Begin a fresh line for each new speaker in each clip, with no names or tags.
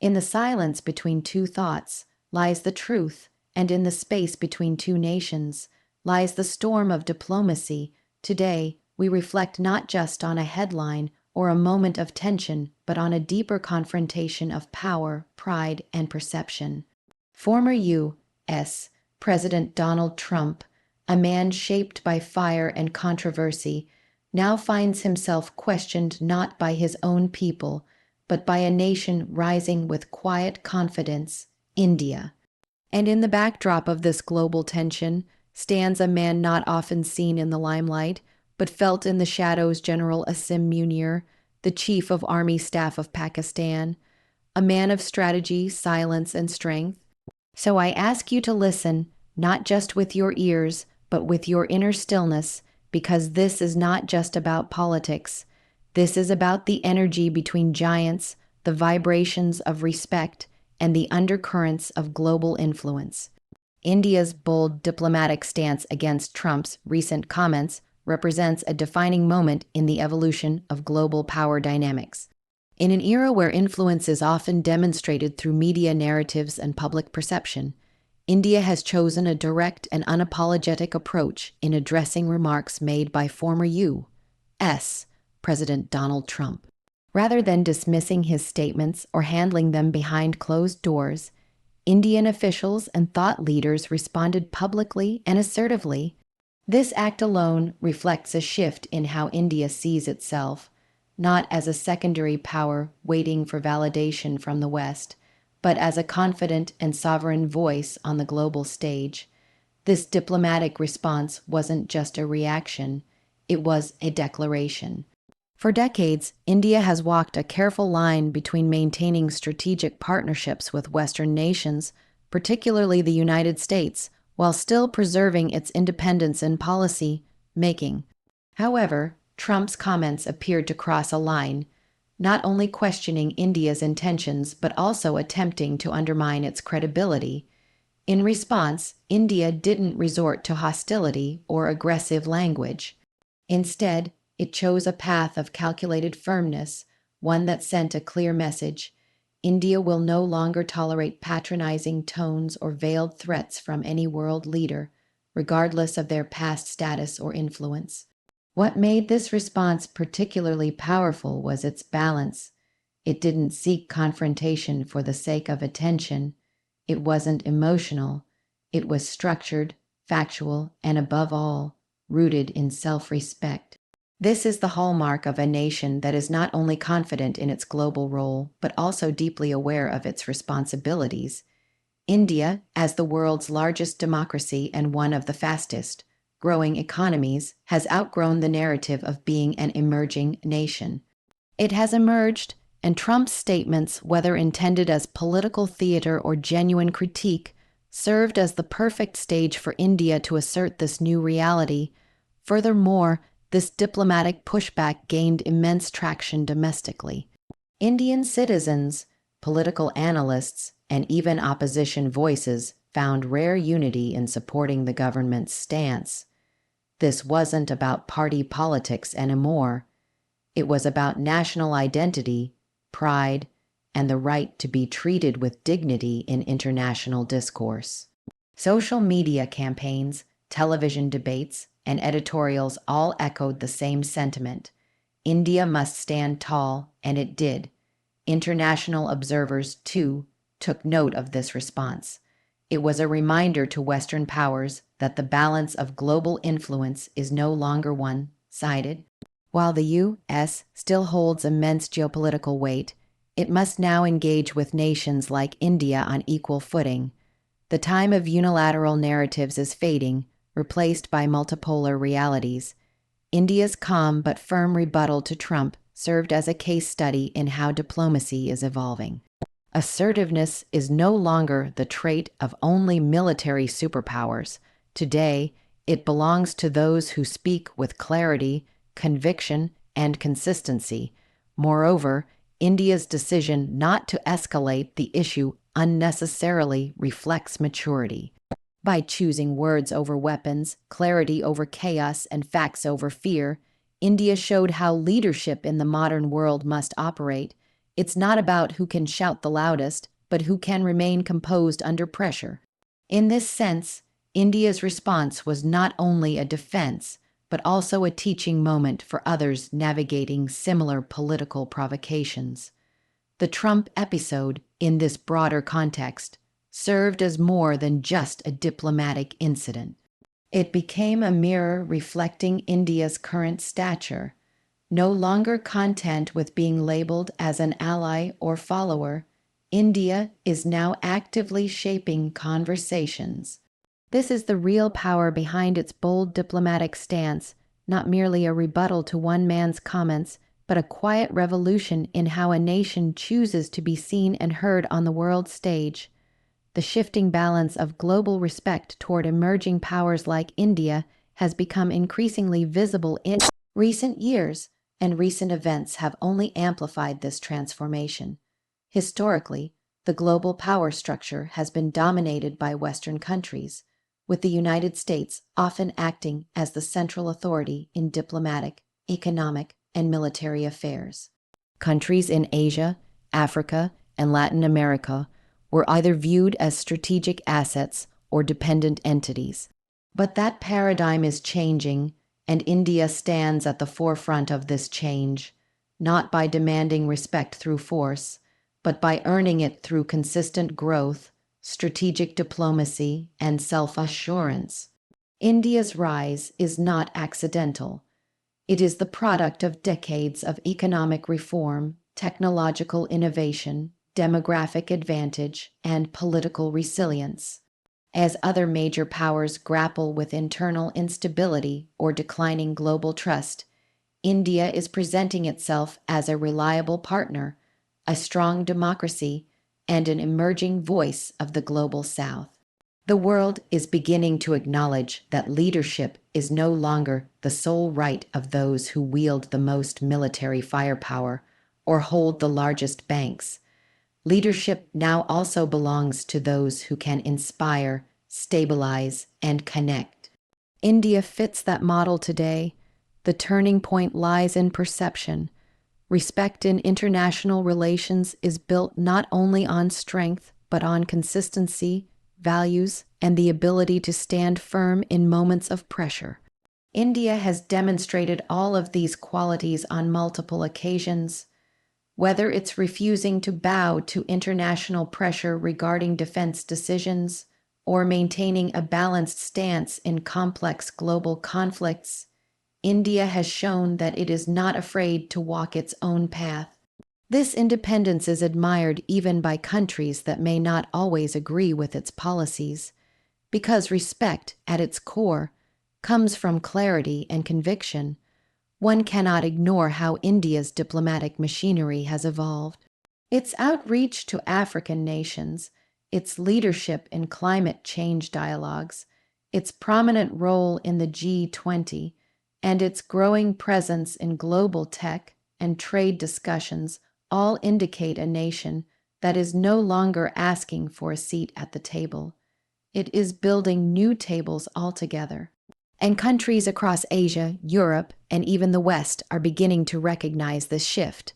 In the silence between two thoughts lies the truth, and in the space between two nations lies the storm of diplomacy. Today, we reflect not just on a headline or a moment of tension, but on a deeper confrontation of power, pride, and perception. Former U.S. President Donald Trump, a man shaped by fire and controversy, now finds himself questioned not by his own people, but by a nation rising with quiet confidence, India. And in the backdrop of this global tension stands a man not often seen in the limelight, but felt in the shadows, General Asim Munir, the Chief of Army Staff of Pakistan, a man of strategy, silence, and strength. So I ask you to listen, not just with your ears, but with your inner stillness, because this is not just about politics. This is about the energy between giants, the vibrations of respect, and the undercurrents of global influence. India's bold diplomatic stance against Trump's recent comments represents a defining moment in the evolution of global power dynamics. In an era where influence is often demonstrated through media narratives and public perception, India has chosen a direct and unapologetic approach in addressing remarks made by former U.S. President Donald Trump. Rather than dismissing his statements or handling them behind closed doors, Indian officials and thought leaders responded publicly and assertively. This act alone reflects a shift in how India sees itself, not as a secondary power waiting for validation from the West, but as a confident and sovereign voice on the global stage. This diplomatic response wasn't just a reaction, it was a declaration. For decades, India has walked a careful line between maintaining strategic partnerships with Western nations, particularly the United States, while still preserving its independence in policy making. However, Trump's comments appeared to cross a line, not only questioning India's intentions but also attempting to undermine its credibility. In response, India didn't resort to hostility or aggressive language. Instead, it chose a path of calculated firmness, one that sent a clear message. India will no longer tolerate patronizing tones or veiled threats from any world leader, regardless of their past status or influence. What made this response particularly powerful was its balance. It didn't seek confrontation for the sake of attention. It wasn't emotional. It was structured, factual, and above all, rooted in self-respect. This is the hallmark of a nation that is not only confident in its global role, but also deeply aware of its responsibilities. India, as the world's largest democracy and one of the fastest growing economies, has outgrown the narrative of being an emerging nation. It has emerged, and Trump's statements, whether intended as political theater or genuine critique, served as the perfect stage for India to assert this new reality. Furthermore, this diplomatic pushback gained immense traction domestically. Indian citizens, political analysts, and even opposition voices found rare unity in supporting the government's stance. This wasn't about party politics anymore. It was about national identity, pride, and the right to be treated with dignity in international discourse. Social media campaigns, television debates, and editorials all echoed the same sentiment. India must stand tall, and it did. International observers, too, took note of this response. It was a reminder to Western powers that the balance of global influence is no longer one-sided. While the U.S. still holds immense geopolitical weight, it must now engage with nations like India on equal footing. The time of unilateral narratives is fading, replaced by multipolar realities. India's calm but firm rebuttal to Trump served as a case study in how diplomacy is evolving. Assertiveness is no longer the trait of only military superpowers. Today, it belongs to those who speak with clarity, conviction, and consistency. Moreover, India's decision not to escalate the issue unnecessarily reflects maturity. By choosing words over weapons, clarity over chaos, and facts over fear, India showed how leadership in the modern world must operate. It's not about who can shout the loudest, but who can remain composed under pressure. In this sense, India's response was not only a defense, but also a teaching moment for others navigating similar political provocations. The Trump episode, in this broader context, served as more than just a diplomatic incident. It became a mirror reflecting India's current stature, no longer content with being labeled as an ally or follower. India is now actively shaping conversations. This is the real power behind its bold diplomatic stance, not merely a rebuttal to one man's comments, but a quiet revolution in how a nation chooses to be seen and heard on the world stage. The shifting balance of global respect toward emerging powers like India has become increasingly visible in recent years, and recent events have only amplified this transformation. Historically, the global power structure has been dominated by Western countries, with the United States often acting as the central authority in diplomatic, economic, and military affairs. Countries in Asia, Africa, and Latin America were either viewed as strategic assets or dependent entities. But that paradigm is changing, and India stands at the forefront of this change, not by demanding respect through force, but by earning it through consistent growth, strategic diplomacy, and self-assurance. India's rise is not accidental. It is the product of decades of economic reform, technological innovation, demographic advantage, and political resilience. As other major powers grapple with internal instability or declining global trust, India is presenting itself as a reliable partner, a strong democracy, and an emerging voice of the global South. The world is beginning to acknowledge that leadership is no longer the sole right of those who wield the most military firepower or hold the largest banks. Leadership now also belongs to those who can inspire, stabilize, and connect. India fits that model today. The turning point lies in perception. Respect in international relations is built not only on strength, but on consistency, values, and the ability to stand firm in moments of pressure. India has demonstrated all of these qualities on multiple occasions. Whether it's refusing to bow to international pressure regarding defense decisions, or maintaining a balanced stance in complex global conflicts, India has shown that it is not afraid to walk its own path. This independence is admired even by countries that may not always agree with its policies, because respect, at its core, comes from clarity and conviction. One cannot ignore how India's diplomatic machinery has evolved. Its outreach to African nations, its leadership in climate change dialogues, its prominent role in the G20, and its growing presence in global tech and trade discussions all indicate a nation that is no longer asking for a seat at the table. It is building new tables altogether. And countries across Asia, Europe, and even the West are beginning to recognize this shift.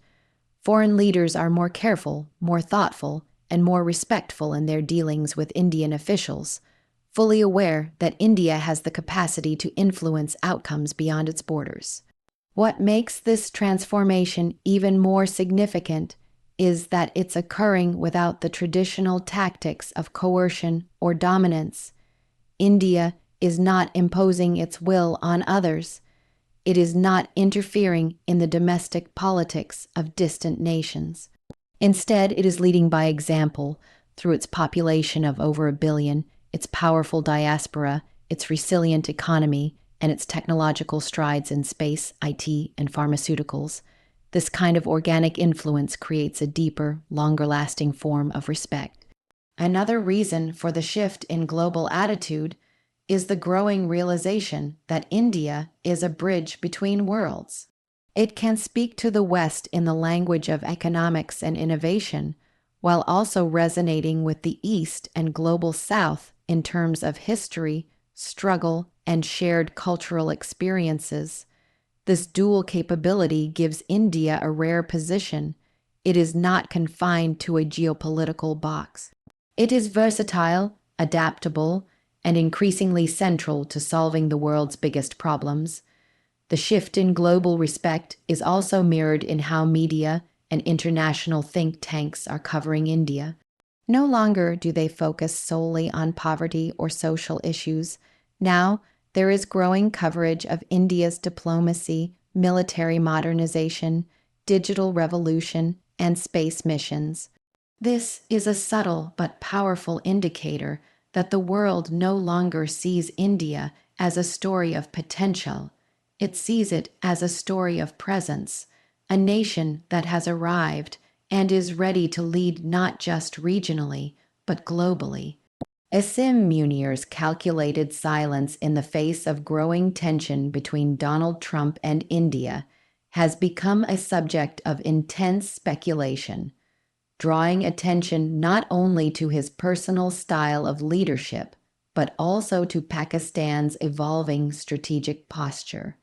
Foreign leaders are more careful, more thoughtful, and more respectful in their dealings with Indian officials, fully aware that India has the capacity to influence outcomes beyond its borders. What makes this transformation even more significant is that it's occurring without the traditional tactics of coercion or dominance. India is not imposing its will on others. It is not interfering in the domestic politics of distant nations. Instead, it is leading by example through its population of over 1 billion, its powerful diaspora, its resilient economy, and its technological strides in space, IT, and pharmaceuticals. This kind of organic influence creates a deeper, longer-lasting form of respect. Another reason for the shift in global attitude is the growing realization that India is a bridge between worlds. It can speak to the West in the language of economics and innovation, while also resonating with the East and global South in terms of history, struggle, and shared cultural experiences. This dual capability gives India a rare position. it is not confined to a geopolitical box. It is versatile, adaptable, and increasingly central to solving the world's biggest problems. The shift in global respect is also mirrored in how media and international think tanks are covering India. No longer do they focus solely on poverty or social issues. Now, there is growing coverage of India's diplomacy, military modernization, digital revolution, and space missions. This is a subtle but powerful indicator that the world no longer sees India as a story of potential. It sees it as a story of presence, a nation that has arrived and is ready to lead not just regionally, but globally. Asim Munir's calculated silence in the face of growing tension between Donald Trump and India has become a subject of intense speculation, drawing attention not only to his personal style of leadership, but also to Pakistan's evolving strategic posture.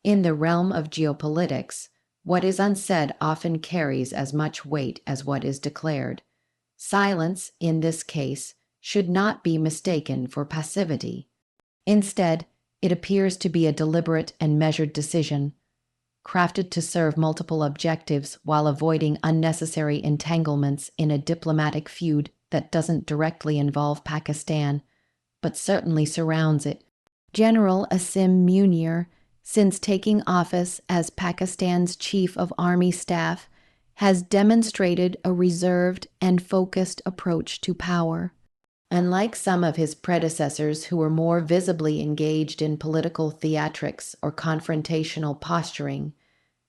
In the realm of geopolitics, what is unsaid often carries as much weight as what is declared. Silence, in this case, should not be mistaken for passivity. Instead, it appears to be a deliberate and measured decision, crafted to serve multiple objectives while avoiding unnecessary entanglements in a diplomatic feud that doesn't directly involve Pakistan, but certainly surrounds it. General Asim Munir, since taking office as Pakistan's Chief of Army Staff, has demonstrated a reserved and focused approach to power. Unlike some of his predecessors who were more visibly engaged in political theatrics or confrontational posturing,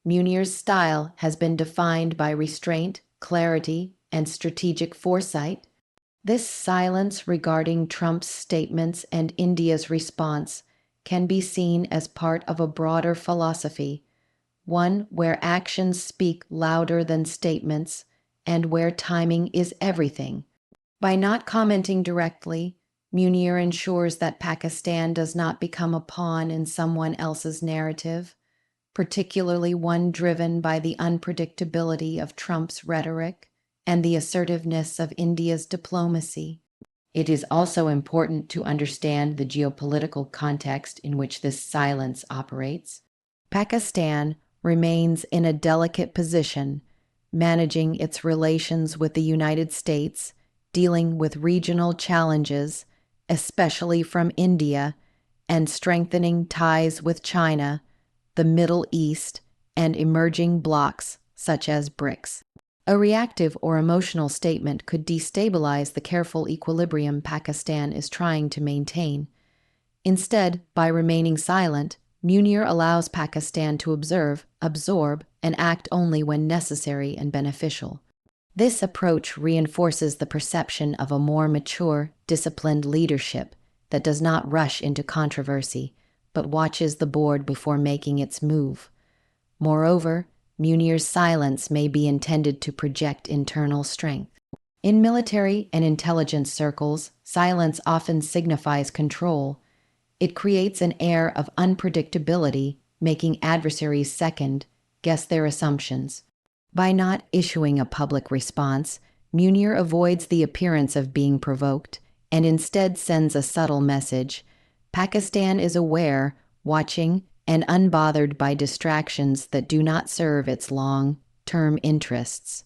Munir's style has been defined by restraint, clarity, and strategic foresight. This silence regarding Trump's statements and India's response can be seen as part of a broader philosophy, one where actions speak louder than statements and where timing is everything. By not commenting directly, Munir ensures that Pakistan does not become a pawn in someone else's narrative, particularly one driven by the unpredictability of Trump's rhetoric and the assertiveness of India's diplomacy. It is also important to understand the geopolitical context in which this silence operates. Pakistan remains in a delicate position, managing its relations with the United States, dealing with regional challenges, especially from India, and strengthening ties with China, the Middle East, and emerging blocs such as BRICS. A reactive or emotional statement could destabilize the careful equilibrium Pakistan is trying to maintain. Instead, by remaining silent, Munir allows Pakistan to observe, absorb, and act only when necessary and beneficial. This approach reinforces the perception of a more mature, disciplined leadership that does not rush into controversy, but watches the board before making its move. Moreover, Munir's silence may be intended to project internal strength. In military and intelligence circles, silence often signifies control. It creates an air of unpredictability, making adversaries second-guess their assumptions. By not issuing a public response, Munir avoids the appearance of being provoked and instead sends a subtle message. Pakistan is aware, watching, and unbothered by distractions that do not serve its long-term interests.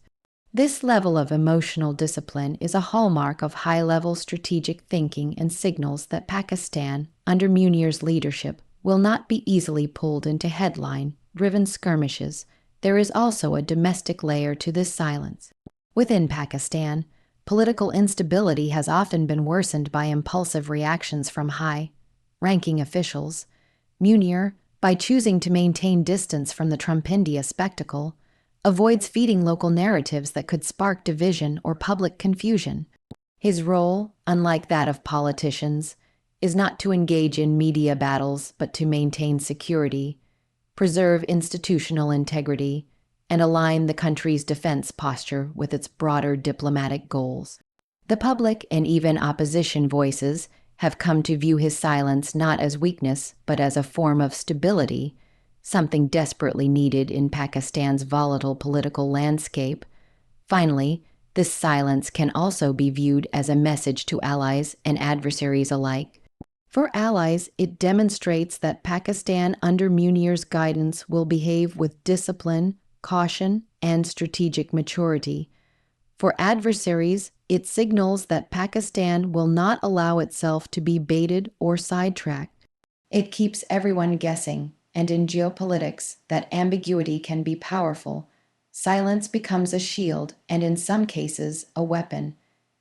This level of emotional discipline is a hallmark of high-level strategic thinking and signals that Pakistan, under Munir's leadership, will not be easily pulled into headline-driven skirmishes. There is also a domestic layer to this silence. Within Pakistan, political instability has often been worsened by impulsive reactions from high-ranking officials. Munir, by choosing to maintain distance from the Trump-India spectacle, avoids feeding local narratives that could spark division or public confusion. His role, unlike that of politicians, is not to engage in media battles but to maintain security, preserve institutional integrity, and align the country's defense posture with its broader diplomatic goals. The public and even opposition voices have come to view his silence not as weakness but as a form of stability, something desperately needed in Pakistan's volatile political landscape. Finally, this silence can also be viewed as a message to allies and adversaries alike. For allies, it demonstrates that Pakistan under Munir's guidance will behave with discipline, caution, and strategic maturity. For adversaries, it signals that Pakistan will not allow itself to be baited or sidetracked. It keeps everyone guessing, and in geopolitics, that ambiguity can be powerful. Silence becomes a shield, and in some cases, a weapon.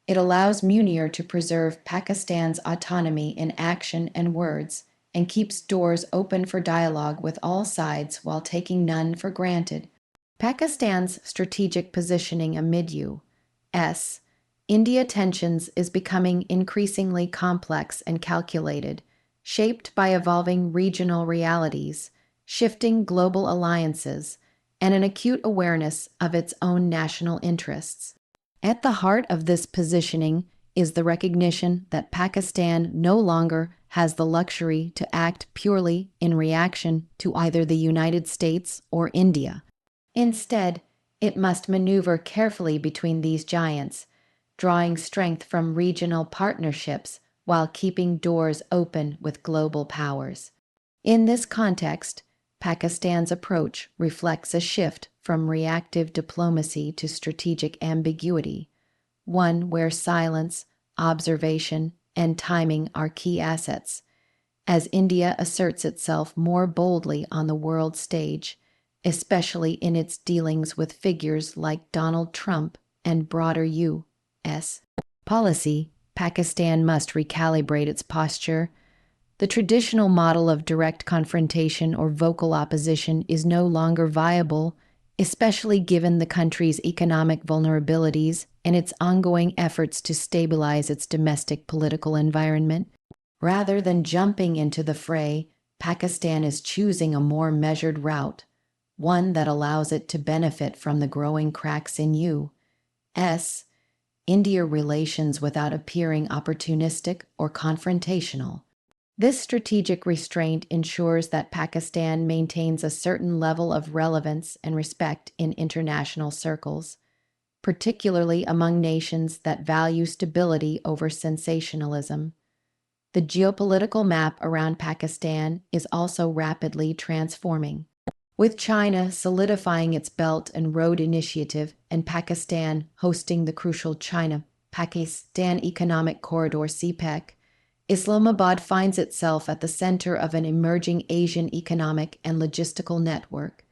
It allows Munir to preserve Pakistan's autonomy in action and words, and keeps doors open for dialogue with all sides while taking none for granted. Pakistan's strategic positioning amid U.S. India tensions is becoming increasingly complex and calculated, shaped by evolving regional realities, shifting global alliances, and an acute awareness of its own national interests. At the heart of this positioning is the recognition that Pakistan no longer has the luxury to act purely in reaction to either the United States or India. Instead, it must maneuver carefully between these giants, drawing strength from regional partnerships while keeping doors open with global powers. In this context, Pakistan's approach reflects a shift from reactive diplomacy to strategic ambiguity, one where silence, observation, and timing are key assets. As India asserts itself more boldly on the world stage, especially in its dealings with figures like Donald Trump and broader U.S. policy, Pakistan must recalibrate its posture. The traditional model of direct confrontation or vocal opposition is no longer viable, especially given the country's economic vulnerabilities and its ongoing efforts to stabilize its domestic political environment. Rather than jumping into the fray, Pakistan is choosing a more measured route, one that allows it to benefit from the growing cracks in U.S. India relations without appearing opportunistic or confrontational. This strategic restraint ensures that Pakistan maintains a certain level of relevance and respect in international circles, particularly among nations that value stability over sensationalism. The geopolitical map around Pakistan is also rapidly transforming, with China solidifying its Belt and Road Initiative and Pakistan hosting the crucial China-Pakistan Economic Corridor (CPEC). Islamabad finds itself at the center of an emerging Asian economic and logistical network.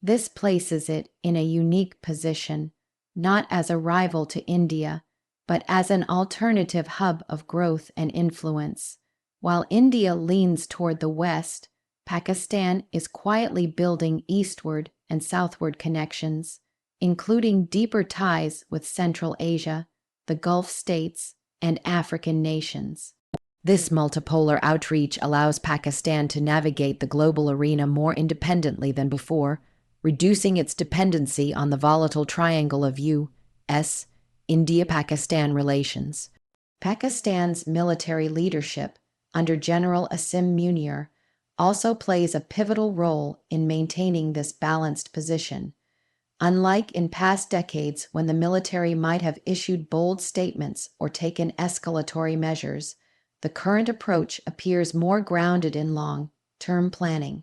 This places it in a unique position, not as a rival to India, but as an alternative hub of growth and influence. While India leans toward the West, Pakistan is quietly building eastward and southward connections, including deeper ties with Central Asia, the Gulf states, and African nations. This multipolar outreach allows Pakistan to navigate the global arena more independently than before, reducing its dependency on the volatile triangle of U.S. India-Pakistan relations. Pakistan's military leadership, under General Asim Munir, also plays a pivotal role in maintaining this balanced position. Unlike in past decades when the military might have issued bold statements or taken escalatory measures, the current approach appears more grounded in long-term planning.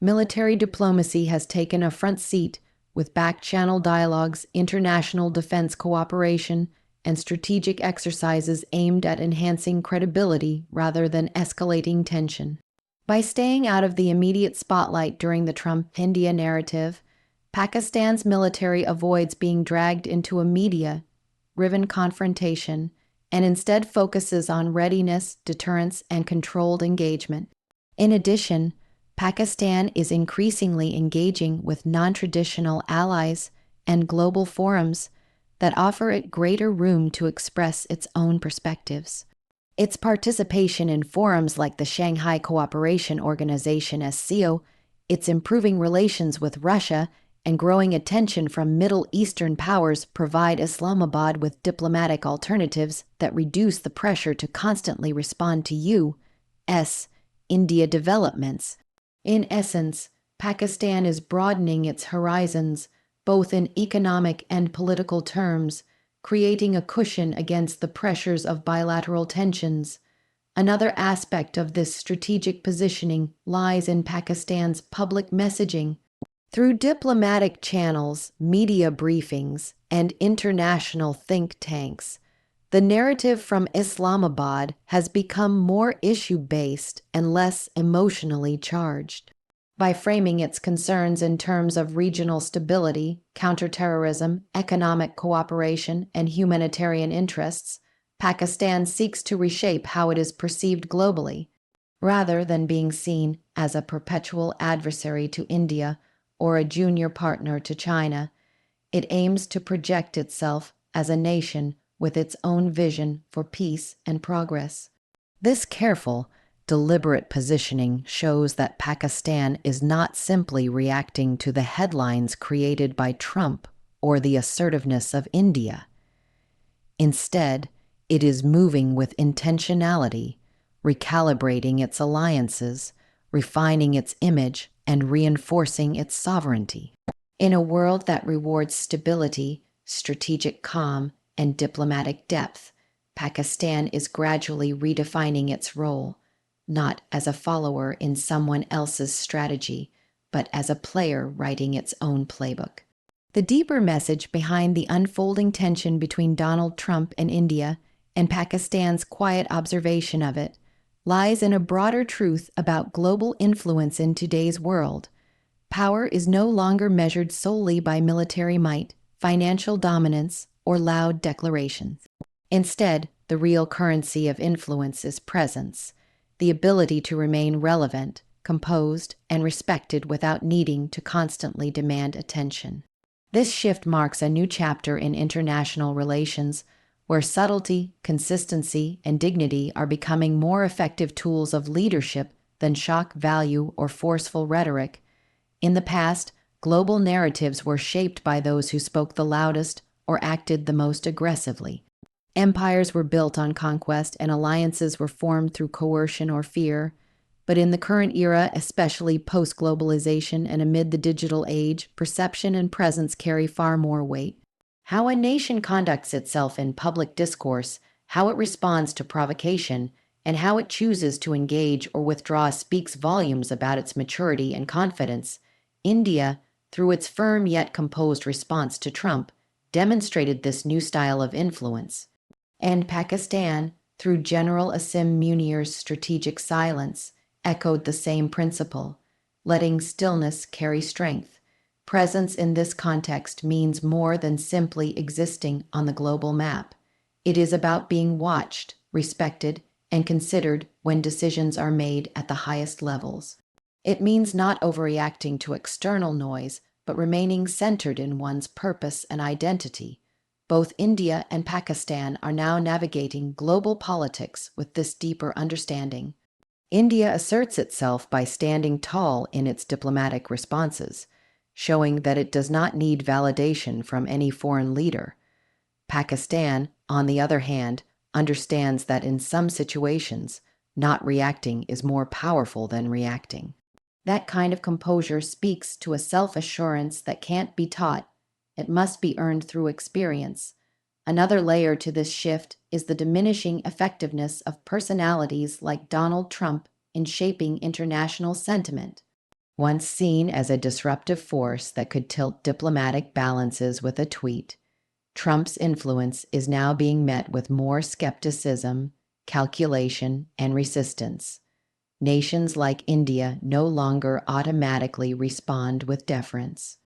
Military diplomacy has taken a front seat with back-channel dialogues, international defense cooperation, and strategic exercises aimed at enhancing credibility rather than escalating tension. By staying out of the immediate spotlight during the Trump-India narrative, Pakistan's military avoids being dragged into a media-driven confrontation and instead focuses on readiness, deterrence, and controlled engagement. In addition, Pakistan is increasingly engaging with non-traditional allies and global forums that offer it greater room to express its own perspectives. Its participation in forums like the Shanghai Cooperation Organization (SCO), its improving relations with Russia, and growing attention from Middle Eastern powers provide Islamabad with diplomatic alternatives that reduce the pressure to constantly respond to U.S. India developments. In essence, Pakistan is broadening its horizons, both in economic and political terms, creating a cushion against the pressures of bilateral tensions. Another aspect of this strategic positioning lies in Pakistan's public messaging. Through diplomatic channels, media briefings, and international think tanks, the narrative from Islamabad has become more issue-based and less emotionally charged. By framing its concerns in terms of regional stability, counterterrorism, economic cooperation, and humanitarian interests, Pakistan seeks to reshape how it is perceived globally, rather than being seen as a perpetual adversary to India or a junior partner to China. It aims to project itself as a nation with its own vision for peace and progress. This careful, deliberate positioning shows that Pakistan is not simply reacting to the headlines created by Trump or the assertiveness of India. Instead, it is moving with intentionality, recalibrating its alliances, refining its image, and reinforcing its sovereignty. In a world that rewards stability, strategic calm, and diplomatic depth, Pakistan is gradually redefining its role, not as a follower in someone else's strategy, but as a player writing its own playbook. The deeper message behind the unfolding tension between Donald Trump and India, and Pakistan's quiet observation of it, lies in a broader truth about global influence in today's world. Power is no longer measured solely by military might, financial dominance, or loud declarations. Instead, the real currency of influence is presence, the ability to remain relevant, composed, and respected without needing to constantly demand attention. This shift marks a new chapter in international relations, where subtlety, consistency, and dignity are becoming more effective tools of leadership than shock value or forceful rhetoric. In the past, global narratives were shaped by those who spoke the loudest or acted the most aggressively. Empires were built on conquest and alliances were formed through coercion or fear. But in the current era, especially post-globalization and amid the digital age, perception and presence carry far more weight. How a nation conducts itself in public discourse, how it responds to provocation, and how it chooses to engage or withdraw speaks volumes about its maturity and confidence. India, through its firm yet composed response to Trump, demonstrated this new style of influence. And Pakistan, through General Asim Munir's strategic silence, echoed the same principle, letting stillness carry strength. Presence in this context means more than simply existing on the global map. It is about being watched, respected, and considered when decisions are made at the highest levels. It means not overreacting to external noise, but remaining centered in one's purpose and identity. Both India and Pakistan are now navigating global politics with this deeper understanding. India asserts itself by standing tall in its diplomatic responses, showing that it does not need validation from any foreign leader. Pakistan, on the other hand, understands that in some situations, not reacting is more powerful than reacting. That kind of composure speaks to a self-assurance that can't be taught. It must be earned through experience. Another layer to this shift is the diminishing effectiveness of personalities like Donald Trump in shaping international sentiment. Once seen as a disruptive force that could tilt diplomatic balances with a tweet, Trump's influence is now being met with more skepticism, calculation, and resistance. Nations like India no longer automatically respond with deference.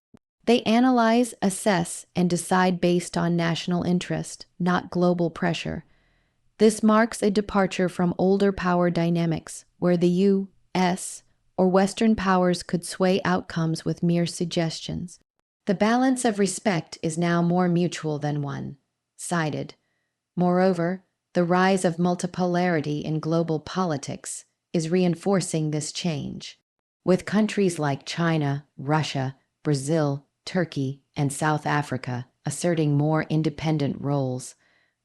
They analyze, assess, and decide based on national interest, not global pressure. This marks a departure from older power dynamics, where the U.S. or Western powers could sway outcomes with mere suggestions. The balance of respect is now more mutual than one-sided. Moreover, the rise of multipolarity in global politics is reinforcing this change. With countries like China, Russia, Brazil, Turkey, and South Africa asserting more independent roles,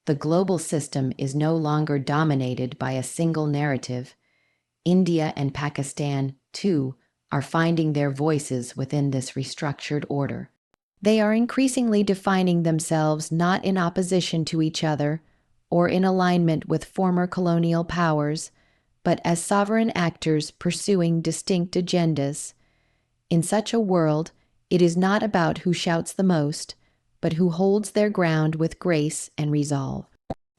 the global system is no longer dominated by a single narrative. India and Pakistan, too, are finding their voices within this restructured order. They are increasingly defining themselves not in opposition to each other or in alignment with former colonial powers, but as sovereign actors pursuing distinct agendas. In such a world, it is not about who shouts the most, but who holds their ground with grace and resolve.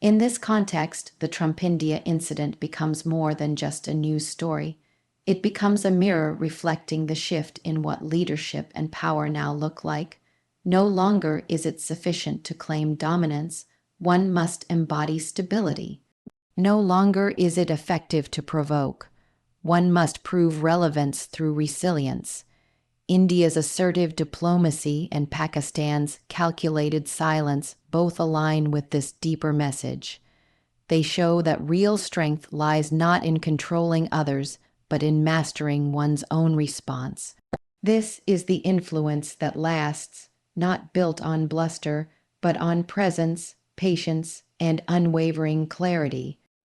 In this context, the Trump India incident becomes more than just a news story. It becomes a mirror reflecting the shift in what leadership and power now look like. No longer is it sufficient to claim dominance, one must embody stability. No longer is it effective to provoke, one must prove relevance through resilience. India's assertive diplomacy and Pakistan's calculated silence both align with this deeper message. They show that real strength lies not in controlling others, but in mastering one's own response. This is the influence that lasts, not built on bluster, but on presence, patience, and unwavering clarity.